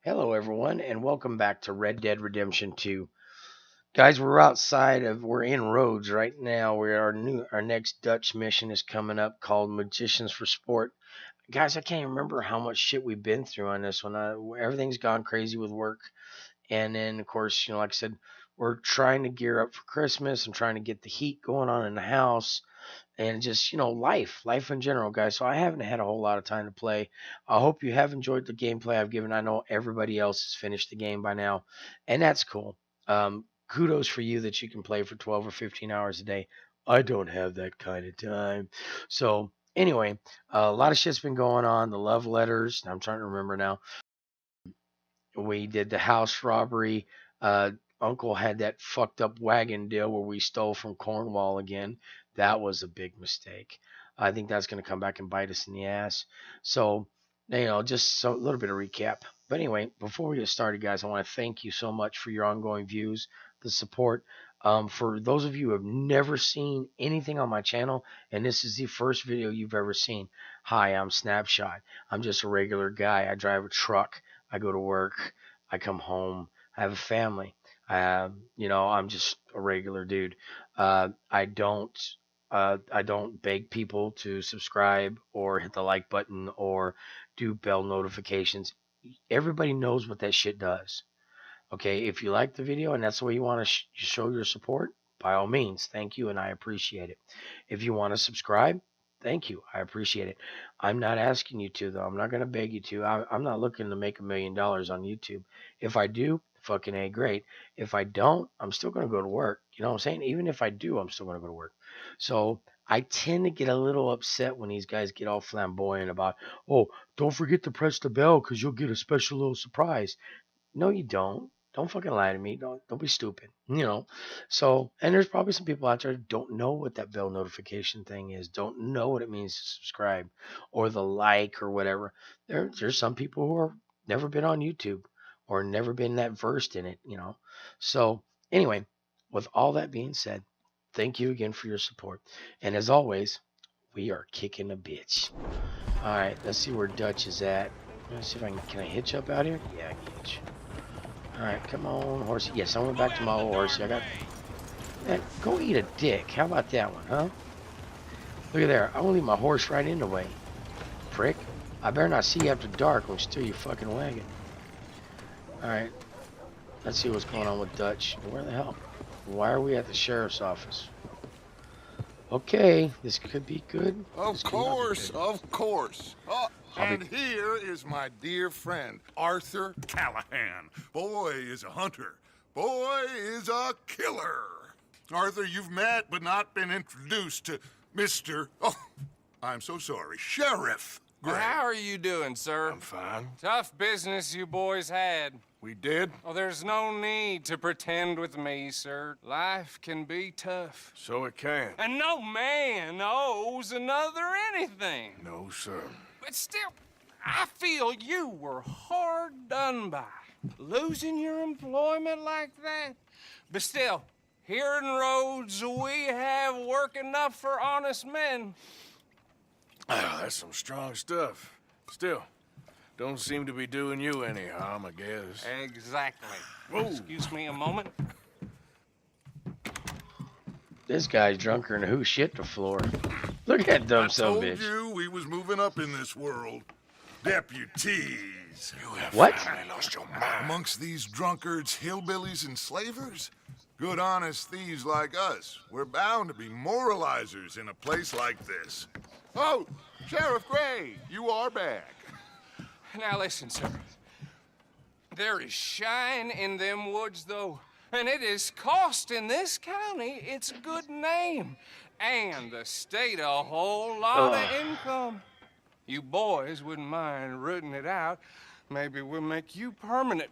Hello, everyone, and welcome back to Red Dead Redemption 2. Guys, we're in Rhodes right now, where our next Dutch mission is coming up called Magicians for Sport. Guys, I can't remember how much shit we've been through on this one. Everything's gone crazy with work. And then, of course, like I said, we're trying to gear up for Christmas and trying to get the heat going on in the house and just life in general, guys. So I haven't had a whole lot of time to play. I hope you have enjoyed the gameplay I've given. I know everybody else has finished the game by now, and that's cool. Kudos for you that you can play for 12 or 15 hours a day. I don't have that kind of time. So anyway, a lot of shit's been going on. The love letters, I'm trying to remember now. We did the house robbery. Uncle had that fucked up wagon deal where we stole from Cornwall again. That was a big mistake. I think that's going to come back and bite us in the ass. So, just a little bit of recap. But anyway, before we get started, guys, I want to thank you so much for your ongoing views, the support. For those of you who have never seen anything on my channel, and this is the first video you've ever seen, hi, I'm Snapshot. I'm just a regular guy. I drive a truck. I go to work. I come home. I have a family. I'm just a regular dude. I don't beg people to subscribe or hit the like button or do bell notifications. Everybody knows what that shit does. Okay, if you like the video and that's the way you want to show your support, by all means, thank you and I appreciate it. If you want to subscribe, thank you, I appreciate it. I'm not asking you to, though. I'm not going to beg you to. I'm not looking to make $1 million on YouTube. If I do, fucking A, great. If I don't, I'm still going to go to work. You know what I'm saying? Even if I do, I'm still going to go to work. So I tend to get a little upset when these guys get all flamboyant about, oh, don't forget to press the bell because you'll get a special little surprise. No, you don't. Don't fucking lie to me. Don't be stupid. So, and there's probably some people out there that don't know what that bell notification thing is, don't know what it means to subscribe or the like or whatever. There's some people who are never been on YouTube or never been that versed in it. So anyway, with all that being said, thank you again for your support. And as always, we are kicking a bitch. All right, let's see where Dutch is at. Let's see if can I hitch up out here? Yeah, I can hitch. Alright, come on, horsey. Yes, I went back to my old horsey. Go eat a dick. How about that one, huh? Look at there. I will leave my horse right in the way. Prick. I better not see you after dark when we steal your fucking wagon. Alright. Let's see what's going on with Dutch. Where the hell? Why are we at the sheriff's office? Okay, this could be good. Of course. Oh, and here is my dear friend, Arthur Callahan. Boy is a hunter. Boy is a killer. Arthur, you've met but not been introduced to Mr. Oh, I'm so sorry, Sheriff Gray. How are you doing, sir? I'm fine. Tough business you boys had. We did? Oh, there's no need to pretend with me, sir. Life can be tough. So it can. And no man owes another anything. No, sir. But still, I feel you were hard done by. Losing your employment like that. But still, here in Rhodes, we have work enough for honest men. Oh, that's some strong stuff. Still, don't seem to be doing you any harm, I guess. Exactly. Whoa. Excuse me a moment. This guy's drunker than who shit the floor. Look at that dumb son of a bitch. I told you we was moving up in this world. Deputies. You have What? finally lost your mind. Amongst these drunkards, hillbillies, and slavers, good honest thieves like us, we're bound to be moralizers in a place like this. Oh, Sheriff Gray, you are back. Now listen, sir. There is shine in them woods, though, and it is costing this county its good name and the state a whole lot of income. You boys wouldn't mind rooting it out. Maybe we'll make you permanent.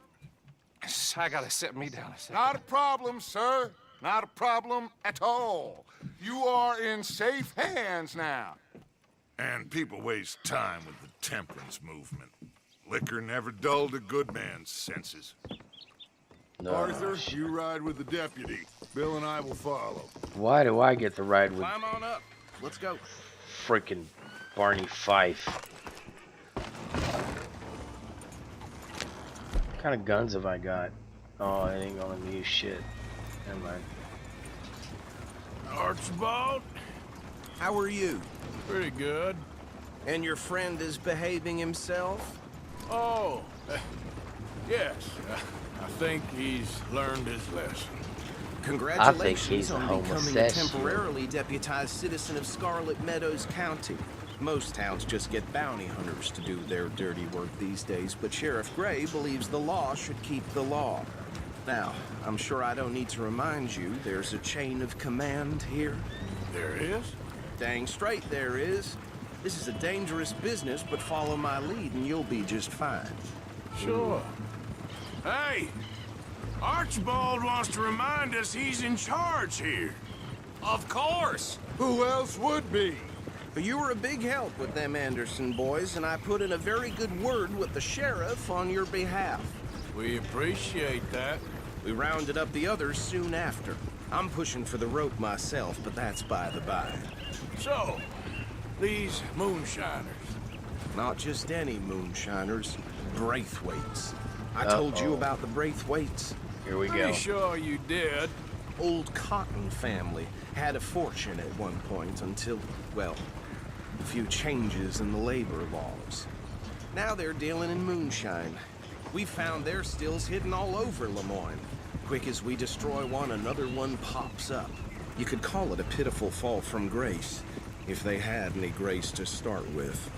I gotta set me down a second. Not a problem, sir. Not a problem at all. You are in safe hands now. And people waste time with the temperance movement. Liquor never dulled a good man's senses. No. Arthur, you ride with the deputy. Bill and I will follow. Why do I get to ride with Climb on up. Let's go. freaking Barney Fife? kind of guns have I got? Oh, it ain't gonna use shit. Never mind. Archibald? How are you? Pretty good. And your friend is behaving himself? Oh, yes. I think he's learned his lesson. Congratulations on becoming a homosexual. temporarily deputized citizen of Scarlet Meadows County. Most towns just get bounty hunters to do their dirty work these days, but Sheriff Gray believes the law should keep the law. Now, I'm sure I don't need to remind you, there's a chain of command here. There is? Dang straight there is. This is a dangerous business, but follow my lead and you'll be just fine. Sure. Hey! Archibald wants to remind us he's in charge here. Of course. Who else would be? But you were a big help with them Anderson boys, and I put in a very good word with the sheriff on your behalf. We appreciate that. We rounded up the others soon after. I'm pushing for the rope myself, but that's by the by. So, these moonshiners. Not just any moonshiners, Braithwaites. I told you about the Braithwaites. Here we go. Pretty sure you did. Old Cotton family had a fortune at one point until, well, a few changes in the labor laws. Now they're dealing in moonshine. We found their stills hidden all over Lemoyne. Quick as we destroy one, another one pops up. You could call it a pitiful fall from grace, if they had any grace to start with.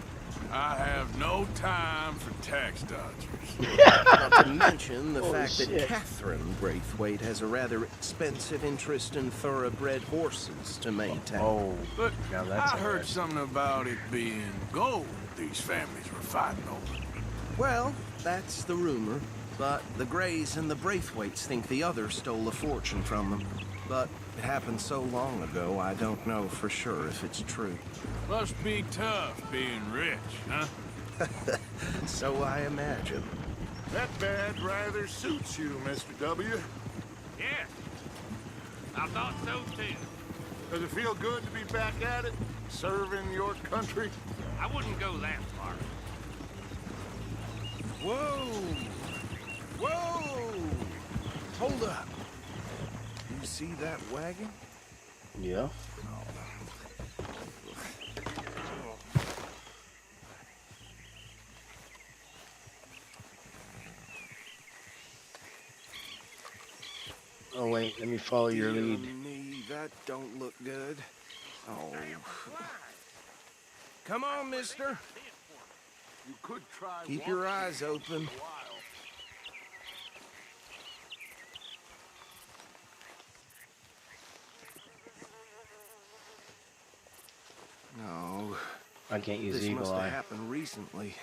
I have no time for tax dodgers. Not to mention the fact shit. that Catherine Braithwaite has a rather expensive interest in thoroughbred horses to maintain. Oh, But now that's I heard interesting. something about it being gold these families were fighting over. Well, that's the rumor. But the Grays and the Braithwaites think the other stole a fortune from them. But it happened so long ago, I don't know for sure if it's true. Must be tough being rich, huh? So I imagine. That badge rather suits you, Mr. W. Yes, I thought so too. Does it feel good to be back at it, serving your country? I wouldn't go that far. Whoa! Whoa! Hold up. You see that wagon? Yeah. Oh wait, let me follow your Dear lead. me, that don't look good. Oh. Come on, mister. You could try Keep your eyes open. No, I can't use this eagle must eye. have happened recently.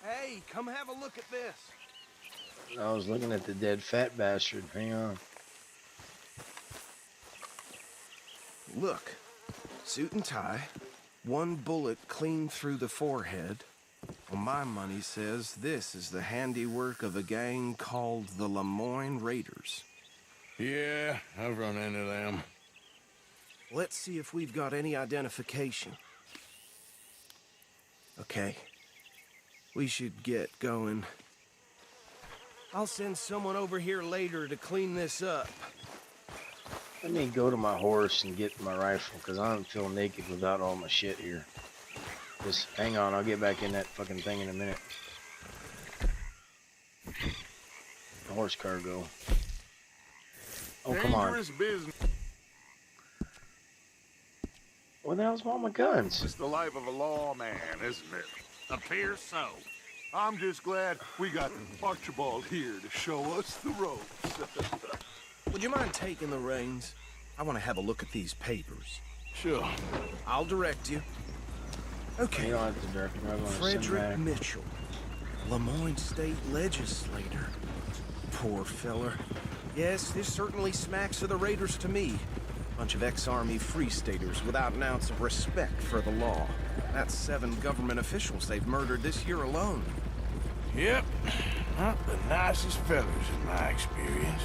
Hey, come have a look at this. I was looking at the dead fat bastard. Hang on. Look, suit and tie, one bullet clean through the forehead. Well, my money says this is the handiwork of a gang called the Lemoyne Raiders. Yeah, I've run into them. Let's see if we've got any identification. Okay. We should get going. I'll send someone over here later to clean this up. Let me go to my horse and get my rifle, because I don't feel naked without all my shit here. Just hang on, I'll get back in that fucking thing in a minute. The horse cargo. Oh, come on. Dangerous business. Where the hell's all my guns? It's the life of a lawman, isn't it? Appears so. I'm just glad we got Archibald here to show us the ropes. Would you mind taking the reins? I want to have a look at these papers. Sure. I'll direct you. You Okay. don't have to direct me. I'm gonna send Frederick back. Mitchell, Lemoyne State Legislator. Poor feller. Yes, this certainly smacks of the Raiders to me. Bunch of ex-Army Free Staters without an ounce of respect for the law. That's 7 government officials they've murdered this year alone. Yep. Not the nicest fellas in my experience.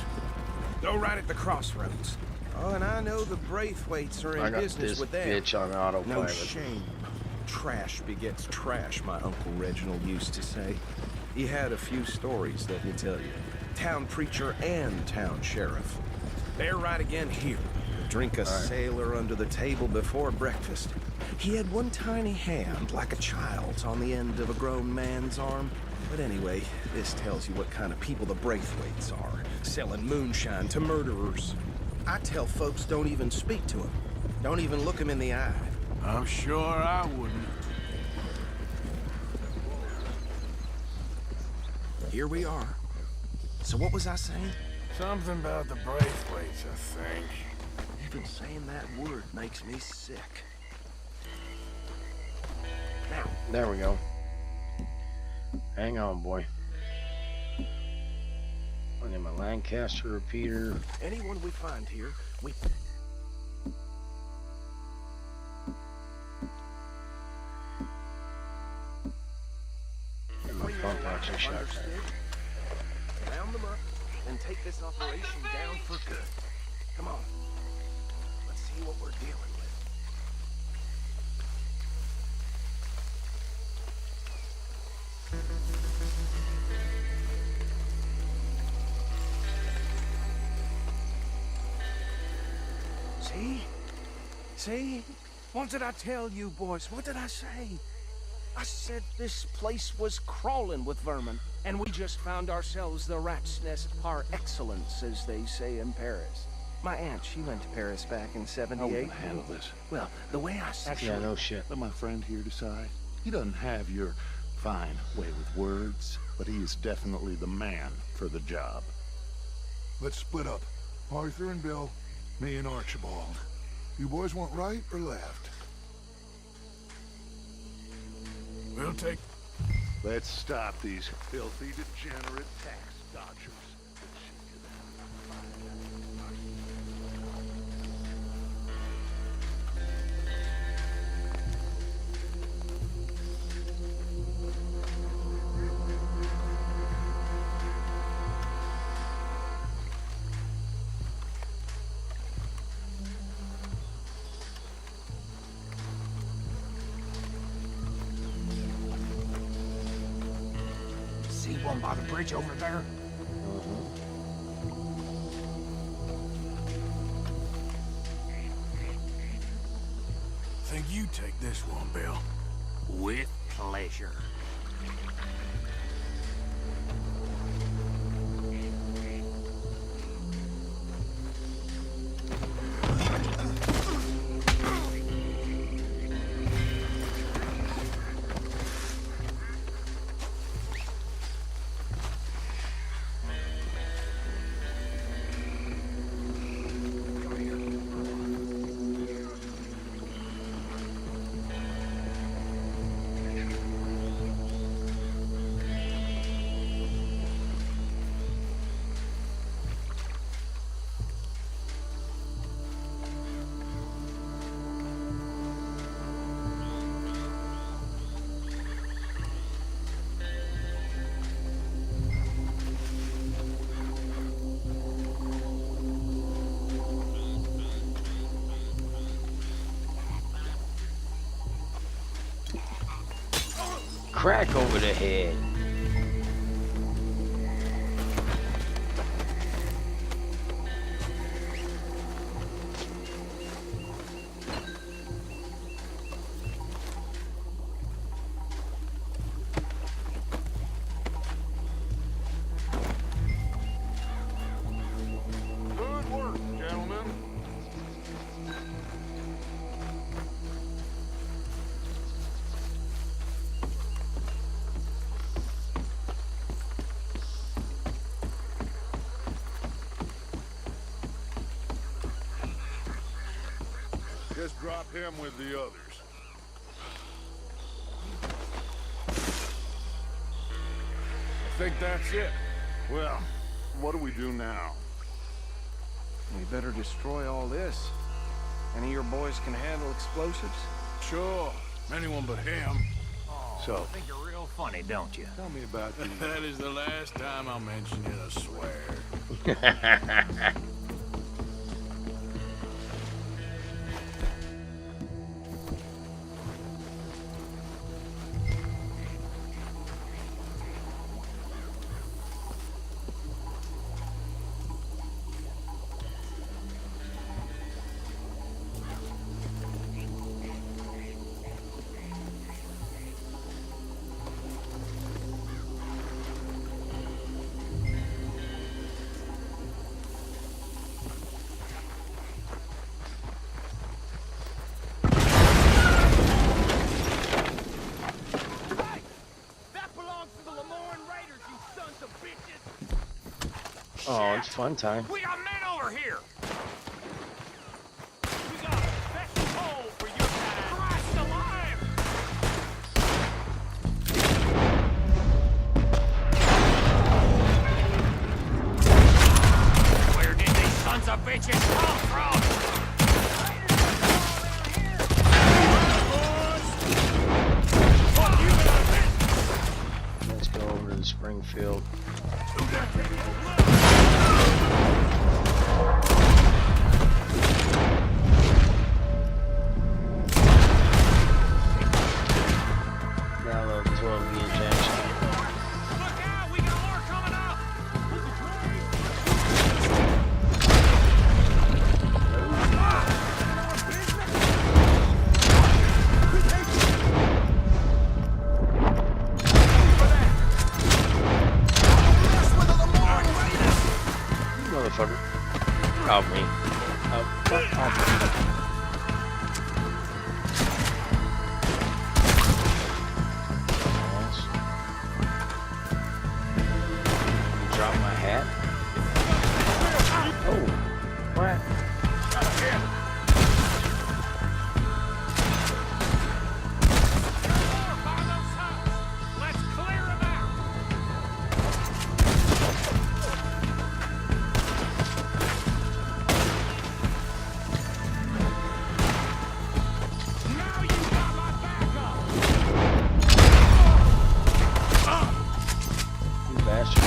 Go right at the crossroads. Oh, and I know the Braithwaites are I in got business this with them. bitch on No autopilot. shame. Trash begets trash, my Uncle Reginald used to say. He had a few stories, let me tell you. Town preacher and town sheriff. They're right again here. Drink a sailor under the table before breakfast. He had one tiny hand, like a child's, on the end of a grown man's arm. But anyway, this tells you what kind of people the Braithwaites are, selling moonshine to murderers. I tell folks don't even speak to him. Don't even look him in the eye. I'm sure I wouldn't. Here we are. So what was I saying? Something about the Braithwaites, I think. Even saying that word makes me sick. Now, There we go. Hang on, boy. I need my Lancaster repeater. anyone we find here, we... And my pump action shotgun. Understood? Round them up and take this operation down for good. Come on. Let's see what we're dealing with. See? See? What did I tell you, boys? What did I say? I said this place was crawling with vermin, and we just found ourselves the rat's nest par excellence, as they say in Paris. My aunt, she went to Paris back in How we '78. gonna handle this? Well, the way I see Yeah, no shit. Let my friend here decide. He doesn't have your fine way with words, but he is definitely the man for the job. Let's split up. Arthur and Bill, me and Archibald. You boys want right or left? We'll take... Let's stop these filthy, degenerate tax dodgers. See one by the bridge over there? Think you take this one, Bill. With pleasure. Crack over the head. Good work, gentlemen. Just drop him with the others. I think that's it. Well, what do we do now? We better destroy all this. Any of your boys can handle explosives? Sure. Anyone but him. So, Think you're real funny, don't you? Tell me about these. That is the last time I'll mention it, I swear. It's fun time. We got men over here! We got a special hole for your kind. Christ alive! Where did these sons of bitches come from? Let's go over to the Springfield. Now the 12 gauge action. Look out! We got more coming up! Motherfucker. Off me. Off me. Drop my hat. Oh, what? Let's clear them out! Now you got my backup! You bastard.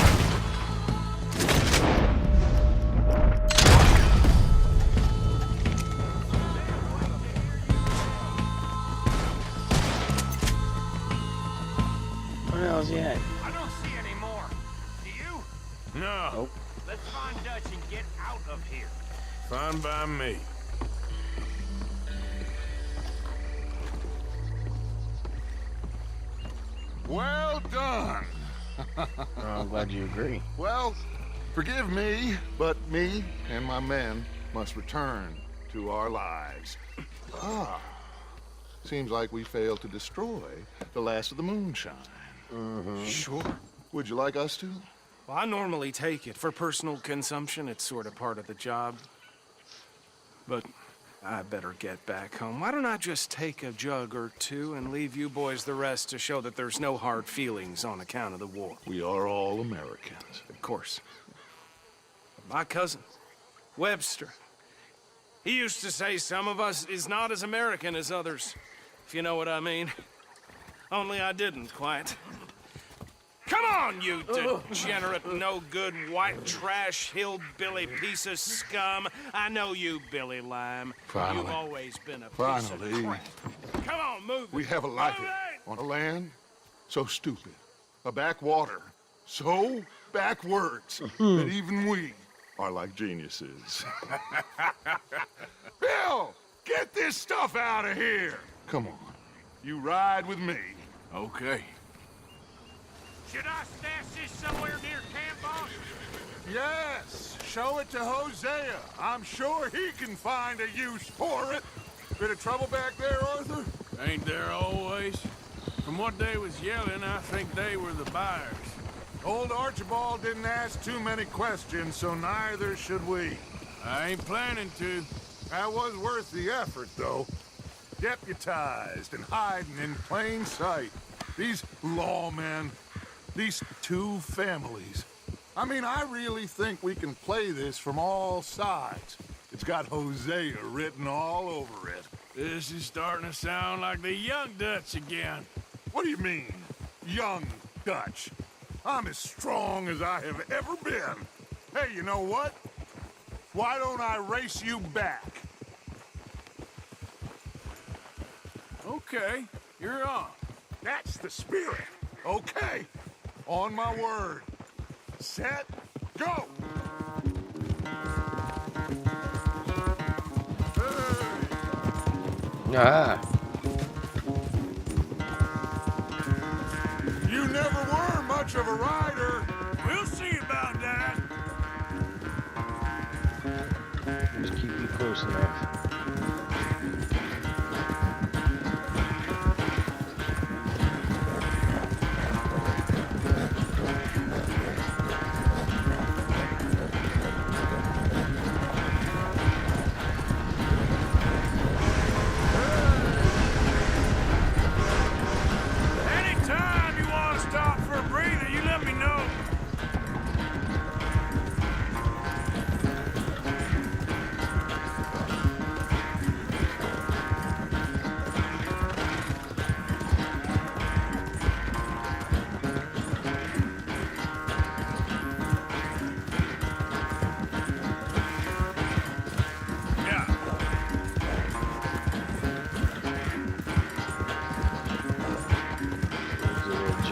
Where the hell is he at? I don't see any more. Do you? No, Nope. Let's find Dutch and get out of here. fine by me. Well done. Oh, I'm glad you agree. Well, forgive me, but me and my men must return to our lives. Ah, seems like we failed to destroy the last of the moonshine. Sure. Would you like us to? Well, I normally take it. For personal consumption, it's sort of part of the job. But I better get back home. Why don't I just take a jug or two and leave you boys the rest to show that there's no hard feelings on account of the war? We are all Americans. Of course. My cousin, Webster, he used to say some of us is not as American as others, if you know what I mean. Only I didn't quite. Come on, you degenerate, no-good, white trash, hillbilly piece of scum. I know you, Billy Lime. Finally. You've always been a piece Finally. of crap. Come on, move We it. haven't liked Move it. On a land so stupid, a backwater so backwards that even we are like geniuses. Bill, get this stuff out of here. Come on, you ride with me. Okay. Should I stash this somewhere near camp, boss? Yes, show it to Hosea. I'm sure he can find a use for it. Bit of trouble back there, Arthur? Ain't there always? From what they was yelling, I think they were the buyers. Old Archibald didn't ask too many questions, so neither should we. I ain't planning to. That was worth the effort, though. Deputized and hiding in plain sight. These lawmen, these two families. I mean, I really think we can play this from all sides. It's got Hosea written all over it. This is starting to sound like the young Dutch again. What do you mean, young Dutch? I'm as strong as I have ever been. Hey, you know what? Why don't I race you back? Okay, you're on. That's the spirit. Okay, on my word. Set, go! Ah, You never were much of a rider. We'll see about that. just keep you close enough.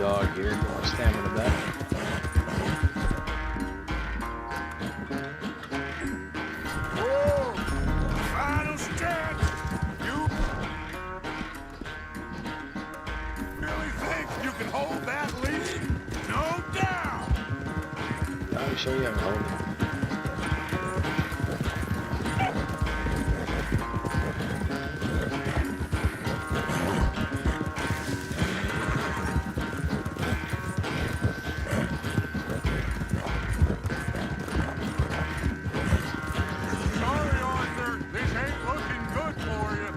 jog here. Get my stamina back. Whoa! Final stretch! You really think you can hold that lead? No doubt! I'll show you how to hold it. Sorry, Arthur. This ain't looking good for you.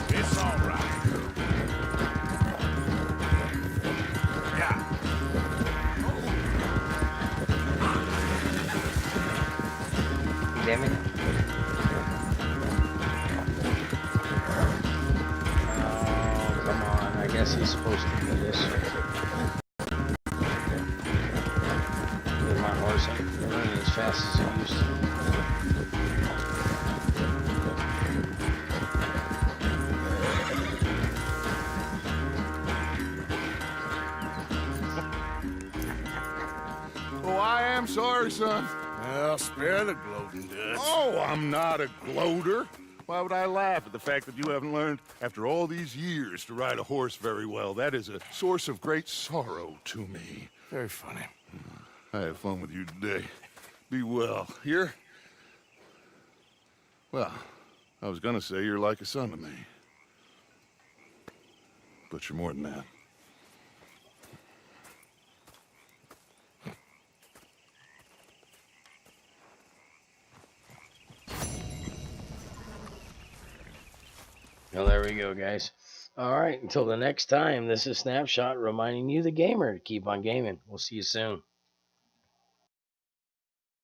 It's all right. Yeah. Damn it. Oh, come on. I guess he's supposed to do this. With my horse, I'm running as fast as he used to. Oh, I am sorry, son. Well, spare the gloating, Dutch. Oh, I'm not a gloater. Why would I laugh at the fact that you haven't learned, after all these years, to ride a horse very well? That is a source of great sorrow to me. Very funny. I had fun with you today. Be well. Here? Well, I was gonna say you're like a son to me. But you're more than that. Well, there we go, guys. All right, until the next time, this is Snapshot reminding you, the gamer, to keep on gaming. We'll see you soon.